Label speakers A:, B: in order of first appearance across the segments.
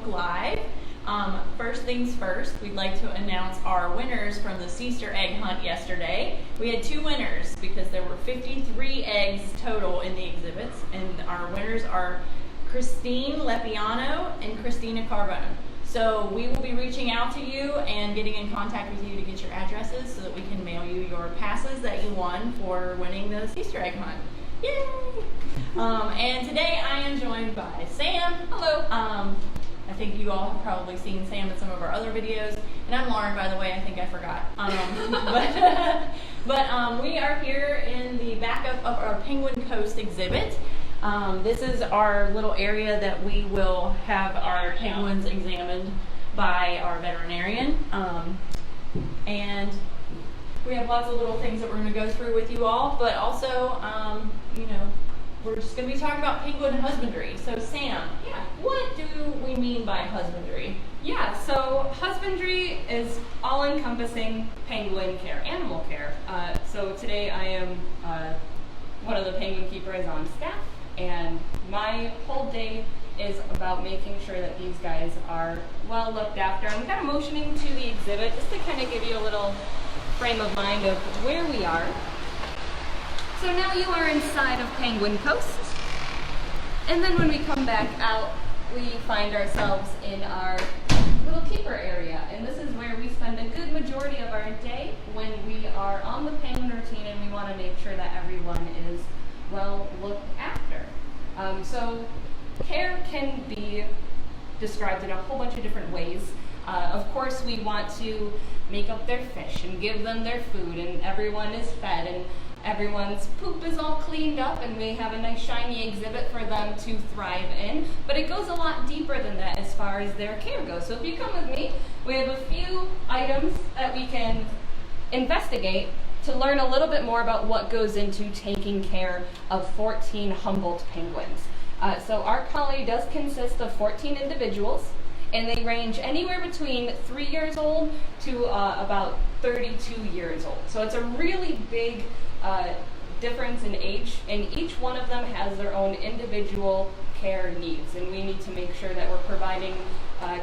A: Facebook Live. First things first, we'd like to announce our winners from the SEA-ster egg hunt yesterday. We had 2 winners because there were 53 eggs total in the exhibits, and our winners are Christine Lepiano and Christina Carbone. So we will be reaching out to you and getting in contact with you to get your addresses so that we can mail you your passes that you won for winning the SEA-ster egg hunt. Yay! And today I am joined by Sam. Hello. I think you all have probably seen Sam in some of our other videos. And I'm Lauren, by the way, I think I forgot. But we are here in the backup of our Penguin Coast exhibit. This is our little area that we will have our penguins examined by our veterinarian. And we have lots of little things that we're going to go through with you all, but also, we're just going to be talking about penguin husbandry. So Sam, what do we mean by husbandry?
B: Yeah, so husbandry is all-encompassing penguin care, animal care. So today I am one of the penguin keepers on staff, and my whole day is about making sure that these guys are well looked after. I'm kind of motioning to the exhibit just to kind of give you a little frame of mind of where we are. So now you are inside of Penguin Coast, and then when we come back out, we find ourselves in our little keeper area, and this is where we spend a good majority of our day when we are on the penguin routine, and we want to make sure that everyone is well looked after. So care can be described in a whole bunch of different ways. Of course, we want to make up their fish and give them their food, and everyone is fed, and everyone's poop is all cleaned up, and we have a nice shiny exhibit for them to thrive in. But it goes a lot deeper than that as far as their care goes. So if you come with me, we have a few items that we can investigate to learn a little bit more about what goes into taking care of 14 Humboldt penguins. So our colony does consist of 14 individuals, and they range anywhere between 3 years old to about 32 years old. So it's a really big difference in age, and each one of them has their own individual care needs, and we need to make sure that we're providing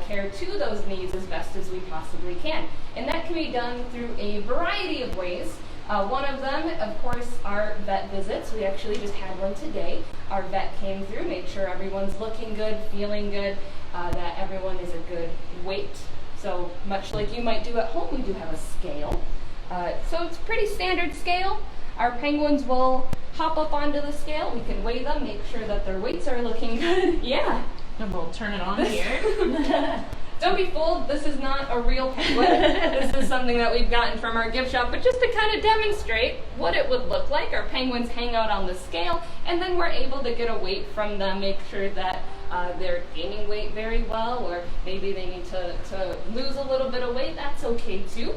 B: care to those needs as best as we possibly can. And that can be done through a variety of ways. One of them, of course, are vet visits. We actually just had one today. Our vet came through, made sure everyone's looking good, feeling good, that everyone is a good weight. So much like you might do at home, we do have a scale. So it's a pretty standard scale. Our penguins will hop up onto the scale. We can weigh them, make sure that their weights are looking good. Yeah.
A: And we'll turn it on here.
B: Don't be fooled, this is not a real penguin. This is something that we've gotten from our gift shop, but just to kind of demonstrate what it would look like. Our penguins hang out on the scale, and then we're able to get a weight from them, make sure that they're gaining weight very well, or maybe they need to lose a little bit of weight. That's okay too.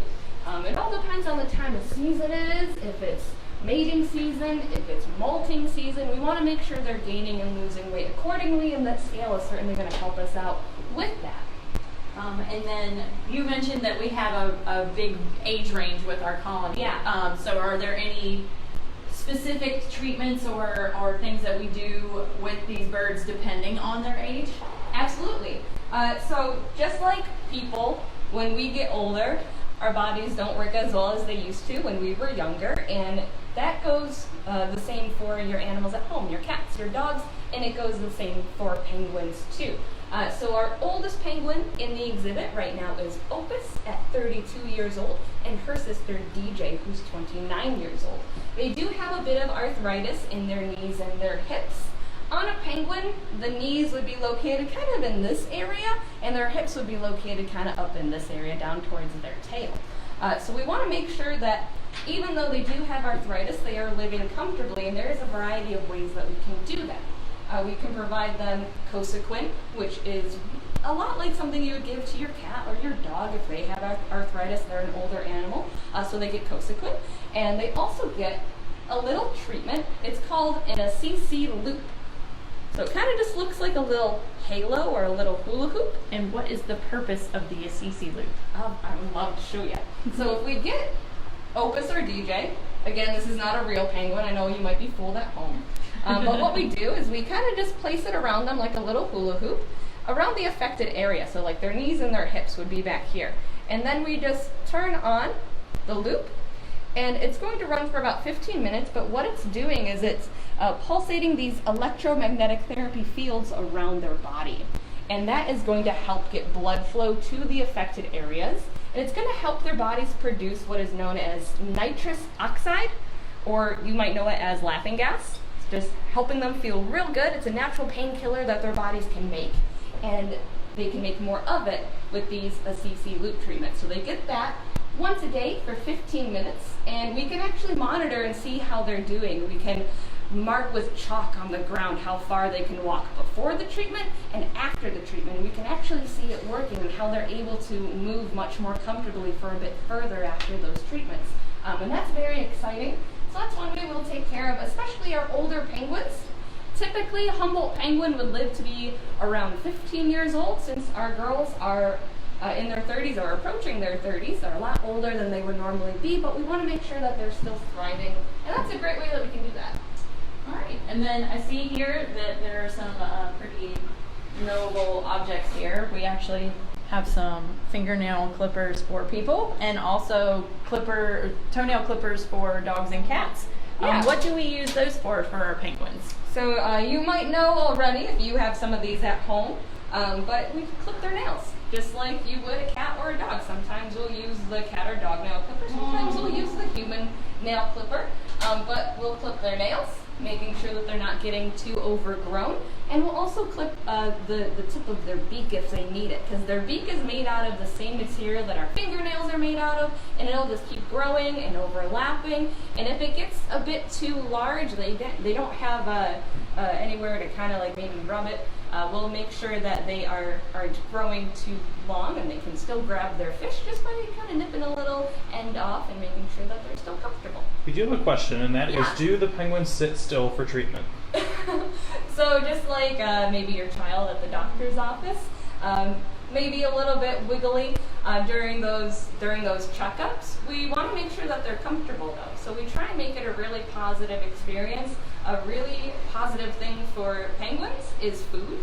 B: It all depends on the time of season it is, if it's mating season, if it's molting season. We want to make sure they're gaining and losing weight accordingly, and that scale is certainly going to help us out with that.
A: And then you mentioned that we have a big age range with our colony.
B: Yeah.
A: So are there any specific treatments or things that we do with these birds depending on their age?
B: Absolutely. So just like people, when we get older, our bodies don't work as well as they used to when we were younger, and that goes the same for your animals at home, your cats, your dogs, and it goes the same for penguins too. So our oldest penguin in the exhibit right now is Opus at 32 years old, and her sister DJ, who's 29 years old. They do have a bit of arthritis in their knees and their hips. On a penguin, the knees would be located kind of in this area, and their hips would be located kind of up in this area down towards their tail. So we want to make sure that even though they do have arthritis, they are living comfortably, and there is a variety of ways that we can do that. We can provide them Cosequin, which is a lot like something you would give to your cat or your dog if they have arthritis. They're an older animal, so they get Cosequin. And they also get a little treatment. It's called an SEA-ster loop. So it kind of just looks like a little halo or a little hula hoop.
A: And what is the purpose of the SEA-ster loop?
B: I would love to show you. So if we get Opus or DJ, again, this is not a real penguin. I know you might be fooled at home. But what we do is we kind of just place it around them like a little hula hoop. around the affected area. So like their knees and their hips would be back here. And then we just turn on the loop, and it's going to run for about 15 minutes, but what it's doing is it's pulsating these electromagnetic therapy fields around their body. And that is going to help get blood flow to the affected areas. And it's going to help their bodies produce what is known as nitrous oxide, or you might know it as laughing gas. It's just helping them feel real good. It's a natural painkiller that their bodies can make. And they can make more of it with these CC loop treatments. So they get that once a day for 15 minutes, and we can actually monitor and see how they're doing. We can mark with chalk on the ground how far they can walk before the treatment and after the treatment. We can actually see it working and how they're able to move much more comfortably for a bit further after those treatments. And that's very exciting. So that's one way we'll take care of, especially our older penguins. Typically, a Humboldt penguin would live to be around 15 years old, since our girls are in their 30s or approaching their 30s. They're a lot older than they would normally be, but we want to make sure that they're still thriving. And that's a great way that we can do that.
A: All right, and then I see here that there are some pretty knowable objects here. We actually have some fingernail clippers for people, and also toenail clippers for dogs and cats.
B: Yeah.
A: What do we use those for our penguins?
B: So you might know already if you have some of these at home, but we clip their nails, just like you would a cat or a dog. Sometimes we'll use the cat or dog nail clipper, sometimes we'll use the human nail clipper, but we'll clip their nails, making sure that they're not getting too overgrown. And we'll also clip the tip of their beak if they need it, because their beak is made out of the same material that our fingernails are made out of, and it'll just keep growing and overlapping. And if it gets a bit too large, they don't have anywhere to kind of like maybe rub it, we'll make sure that they are growing too long and they can still grab their fish just by kind of nipping a little end off and making sure that they're still comfortable.
C: We do have a question, and that is, do the penguins sit still for treatment?
B: So just like maybe your child at the doctor's office, maybe a little bit wiggly during those checkups. We want to make sure that they're comfortable though. So we try and make it a really positive experience. A really positive thing for penguins is food.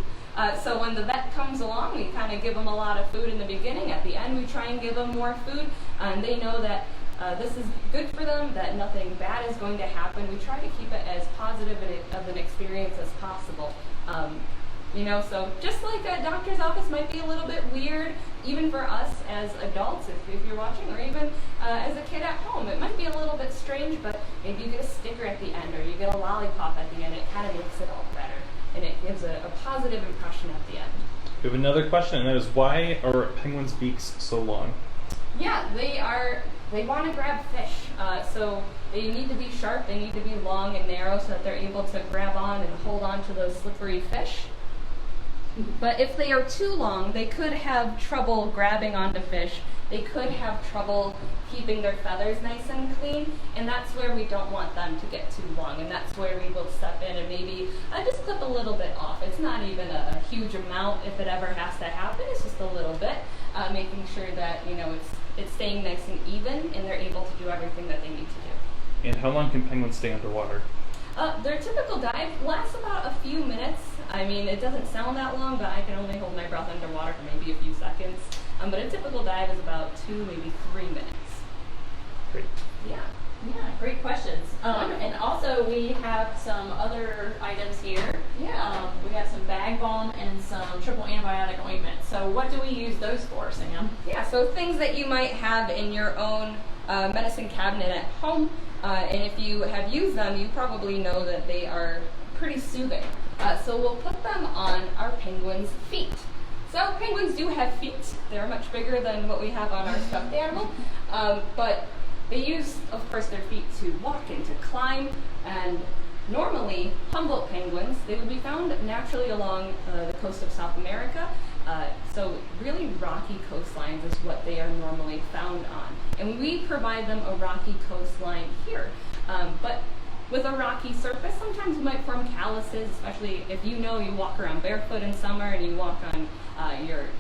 B: So when the vet comes along, we kind of give them a lot of food in the beginning. At the end, we try and give them more food, and they know that this is good for them, that nothing bad is going to happen. We try to keep it as positive of an experience as possible. So just like a doctor's office might be a little bit weird, even for us as adults, if you're watching, or even as a kid at home, it might be a little bit strange, but maybe you get a sticker at the end, or you get a lollipop at the end. It kind of makes it all better, and it gives a positive impression at the end.
C: We have another question, and that is, why are penguins' beaks so long?
B: Yeah, they want to grab fish, so they need to be sharp, they need to be long and narrow so that they're able to grab on and hold on to those slippery fish. But if they are too long, they could have trouble grabbing onto fish. They could have trouble keeping their feathers nice and clean, and that's where we don't want them to get too long, and that's where we will step in and maybe just clip a little bit off. It's not even a huge amount if it ever has to happen. It's just a little bit, making sure that it's staying nice and even, and they're able to do everything that they need to do.
C: And how long can penguins stay underwater?
B: Their typical dive lasts about a few minutes. I mean, it doesn't sound that long, but I can only hold my breath underwater for maybe a few seconds. But a typical dive is about 2, maybe 3 minutes.
C: Great.
B: Yeah.
A: Yeah, great questions. And also we have some other items here.
B: Yeah.
A: We have some bag balm and some triple antibiotic ointment. So what do we use those for, Sam?
B: Yeah, so things that you might have in your own medicine cabinet at home, and if you have used them, you probably know that they are pretty soothing. So we'll put them on our penguins' feet. So penguins do have feet. They're much bigger than what we have on our stuffed animal, but they use, of course, their feet to walk and to climb, and normally Humboldt penguins, they would be found naturally along the coast of South America, so really rocky coastlines is what they are normally found on. And we provide them a rocky coastline here, but with a rocky surface, sometimes you might form calluses, especially if you walk around barefoot in summer and you walk on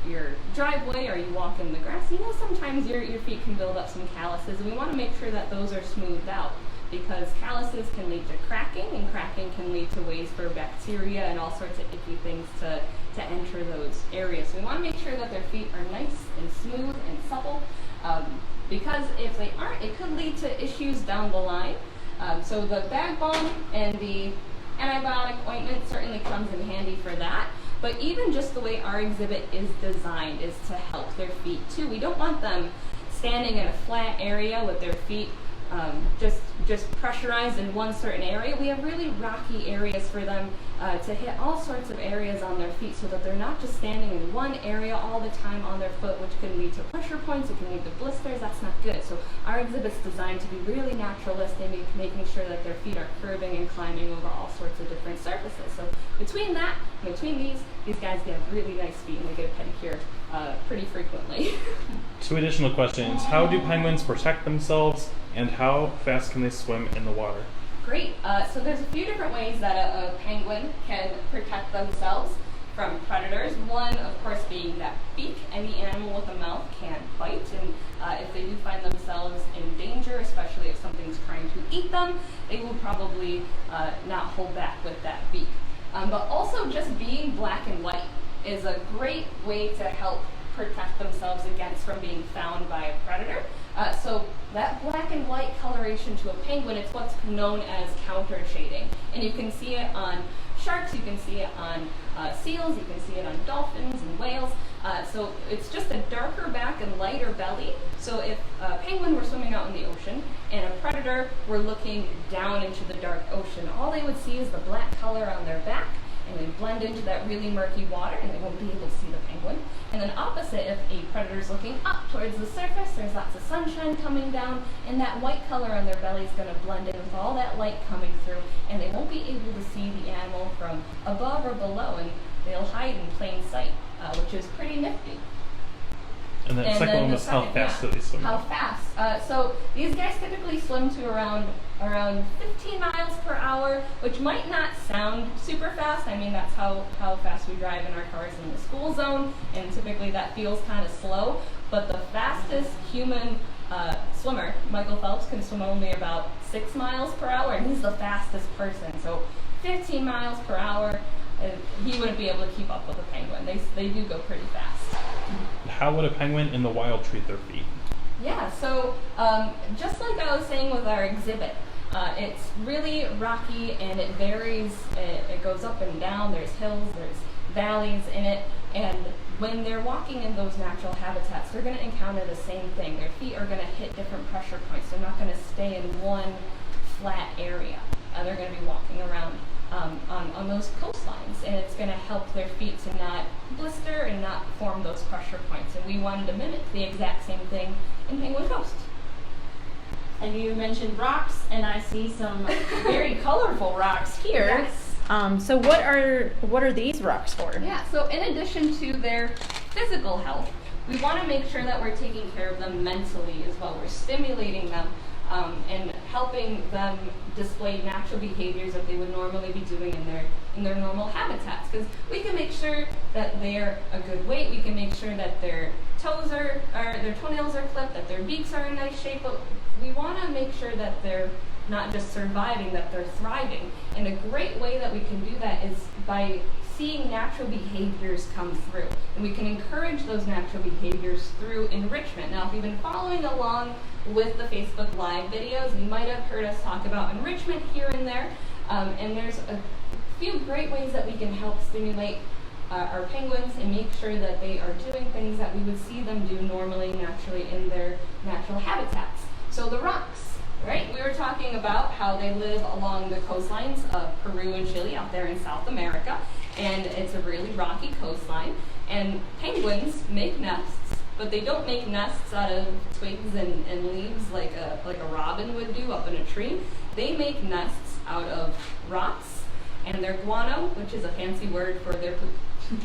B: your driveway or you walk in the grass, sometimes your feet can build up some calluses, and we want to make sure that those are smoothed out. because calluses can lead to cracking, and cracking can lead to ways for bacteria and all sorts of icky things to enter those areas. So we want to make sure that their feet are nice and smooth and supple, because if they aren't, it could lead to issues down the line. So the bag balm and the antibiotic ointment certainly comes in handy for that. But even just the way our exhibit is designed is to help their feet too. We don't want them standing in a flat area with their feet just pressurized in one certain area. We have really rocky areas for them to hit all sorts of areas on their feet so that they're not just standing in one area all the time on their foot, which can lead to pressure points, it can lead to blisters. That's not good. So our exhibit's designed to be really naturalistic, making sure that their feet are curving and climbing over all sorts of different surfaces. So between that, between these guys get really nice feet, and they get a pedicure pretty frequently.
C: 2 additional questions. How do penguins protect themselves, and how fast can they swim in the water?
B: Great. So there's a few different ways that a penguin can protect themselves from predators. One, of course, being that beak. Any animal with a mouth can bite, and if they do find themselves in danger, especially if something's trying to eat them, they will probably not hold back with that beak. But also just being black and white is a great way to help protect themselves against from being found by a predator. So that black and white coloration to a penguin, it's what's known as counter shading. And you can see it on sharks, you can see it on seals, you can see it on dolphins and whales. So it's just a darker back and lighter belly. So if a penguin were swimming out in the ocean and a predator were looking down into the dark ocean, all they would see is the black color on their back, and they blend into that really murky water, and they won't be able to see the penguin. And then opposite, if a predator is looking up towards the surface, there's lots of sunshine coming down, and that white color on their belly is going to blend in with all that light coming through, and they won't be able to see the animal from above or below, and they'll hide in plain sight, which is pretty nifty.
C: And then second one was how fast do they swim?
B: How fast? So these guys typically swim to around 15 miles per hour, which might not sound super fast. I mean, that's how fast we drive in our cars in the school zone, and typically that feels kind of slow. But the fastest human swimmer, Michael Phelps, can swim only about 6 miles per hour, and he's the fastest person. So 15 miles per hour, he wouldn't be able to keep up with a penguin. They do go pretty fast.
C: How would a penguin in the wild treat their feet?
B: Yeah, so just like I was saying with our exhibit, it's really rocky and it varies. It goes up and down. There's hills, there's valleys in it, and when they're walking in those natural habitats, they're going to encounter the same thing. Their feet are going to hit different pressure points. They're not going to stay in one flat area. They're going to be walking around on those coastlines, and it's going to help their feet to not blister and not form those pressure points. And we wanted to mimic the exact same thing in Penguin Coast.
A: And you mentioned rocks, and I see some very colorful rocks here.
B: Yes.
A: So what are these rocks for?
B: Yeah, so in addition to their physical health, we want to make sure that we're taking care of them mentally as well. We're stimulating them and helping them display natural behaviors that they would normally be doing in their normal habitats. Because we can make sure that they're a good weight, we can make sure that their their toenails are clipped, that their beaks are in nice shape, but we want to make sure that they're not just surviving, that they're thriving. And a great way that we can do that is by seeing natural behaviors come through. And we can encourage those natural behaviors through enrichment. Now, if you've been following along with the Facebook Live videos, you might have heard us talk about enrichment here and there. And there's a few great ways that we can help stimulate our penguins and make sure that they are doing things that we would see them do normally, naturally in their natural habitats. So the rocks, right? We were talking about how they live along the coastlines of Peru and Chile out there in South America, and it's a really rocky coastline. And penguins make nests, but they don't make nests out of twigs and leaves like a robin would do up in a tree. They make nests out of rocks and their guano, which is a fancy word for their poop.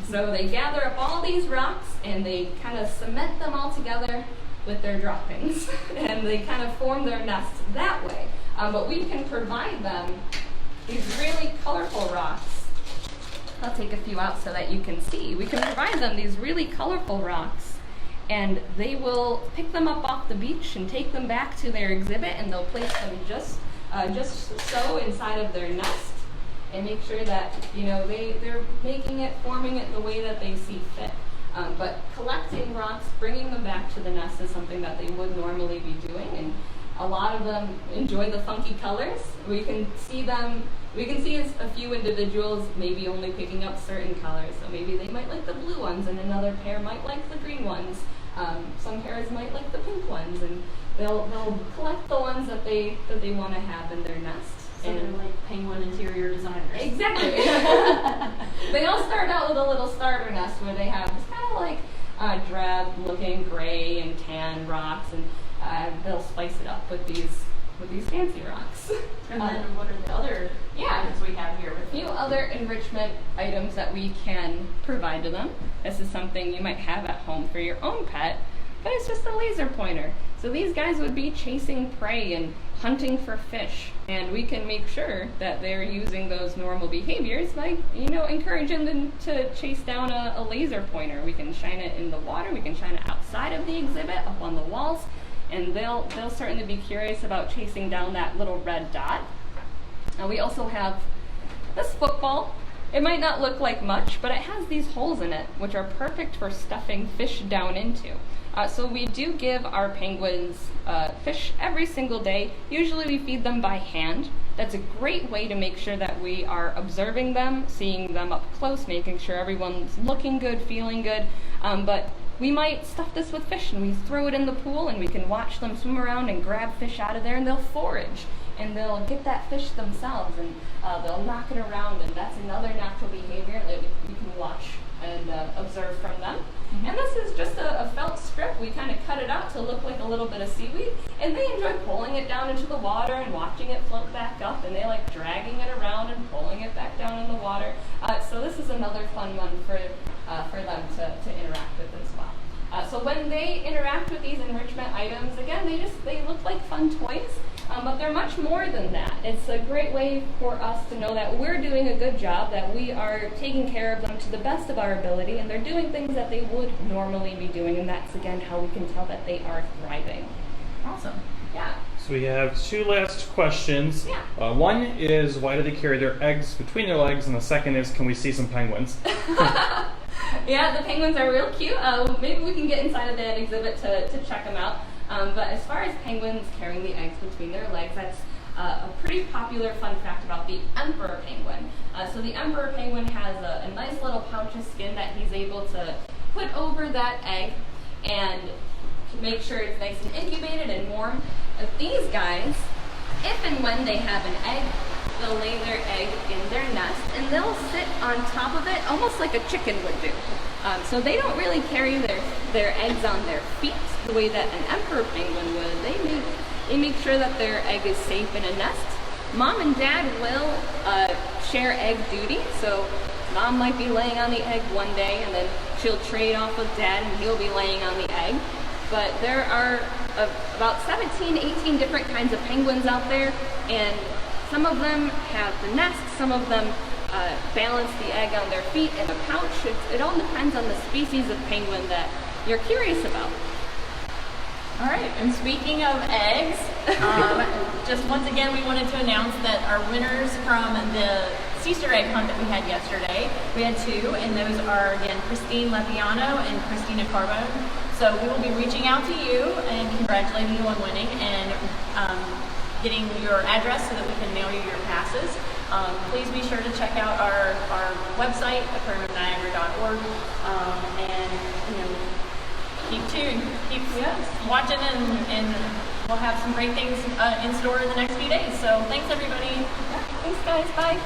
B: So they gather up all these rocks and they kind of cement them all together with their droppings, and they kind of form their nests that way. But we can provide them these really colorful rocks. I'll take a few out so that you can see. We can provide them these really colorful rocks, and they will pick them up off the beach and take them back to their exhibit, and they'll place them just just so inside of their nest and make sure that, they're making it, forming it the way that they see fit. But collecting rocks, bringing them back to the nest is something that they would normally be doing, and a lot of them enjoy the funky colors. We can see a few individuals maybe only picking up certain colors, so maybe they might like the blue ones and another pair might like the green ones. Some pairs might like the pink ones, and they'll collect the ones that they want to have in their nest.
A: So they're like penguin interior designers.
B: Exactly. They all start out with a little starter nest where they have this kind of like drab looking gray and tan rocks, and they'll spice it up with these fancy rocks.
A: And then what are the other items we have here?
B: A few other enrichment items that we can provide to them. This is something you might have at home for your own pet, but it's just a laser pointer. So these guys would be chasing prey and hunting for fish, and we can make sure that they're using those normal behaviors by, encouraging them to chase down a laser pointer. We can shine it in the water, we can shine it outside of the exhibit, up on the walls, and they'll certainly be curious about chasing down that little red dot. We also have this football. It might not look like much, but it has these holes in it, which are perfect for stuffing fish down into. So we do give our penguins fish every single day. Usually we feed them by hand. That's a great way to make sure that we are observing them, seeing them up close, making sure everyone's looking good, feeling good. But we might stuff this with fish and we throw it in the pool and we can watch them swim around and grab fish out of there, and they'll forage and they'll get that fish themselves, and they'll knock it around, and that's another natural behavior that we can watch and observe from them. Mm-hmm. And this is just a felt strip. We kind of cut it out to look like a little bit of seaweed, and they enjoy pulling it down into the water and watching it float back up, and they like dragging it around and pulling it back down in the water. So this is another fun one for them to interact with as well. So when they interact with these enrichment items, again, they look like fun toys. But they're much more than that. It's a great way for us to know that we're doing a good job, that we are taking care of them to the best of our ability, and they're doing things that they would normally be doing, and that's, again, how we can tell that they are thriving.
A: Awesome.
B: Yeah.
C: So we have two last questions.
B: Yeah.
C: One is, why do they carry their eggs between their legs? And the second is, can we see some penguins?
B: Yeah, the penguins are real cute. Maybe we can get inside of that exhibit to check them out. But as far as penguins carrying the eggs between their legs, that's a pretty popular fun fact about the emperor penguin. So the emperor penguin has a nice little pouch of skin that he's able to put over that egg and make sure it's nice and incubated and warm. These guys, if and when they have an egg, they'll lay their egg in their nest and they'll sit on top of it almost like a chicken would do. So they don't really carry their eggs on their feet the way that an emperor penguin would. They make sure that their egg is safe in a nest. Mom and dad will share egg duty, so mom might be laying on the egg one day and then she'll trade off with dad and he'll be laying on the egg. But there are about 17, 18 different kinds of penguins out there, and some of them have the nest, some of them balance the egg on their feet in a pouch. It all depends on the species of penguin that you're curious about.
A: All right, and speaking of eggs, just once again, we wanted to announce that our winners from the SEA-ster egg hunt that we had yesterday, we had two, and those are, again, Christine Lepiano and Christina Carbone. So we will be reaching out to you and congratulating you on winning and getting your address so that we can mail you your passes. Please be sure to check out our website, aquariumniagara.org, and keep tuned, keep watching, and we'll have some great things in store in the next few days. So thanks, everybody.
B: Thanks, guys. Bye.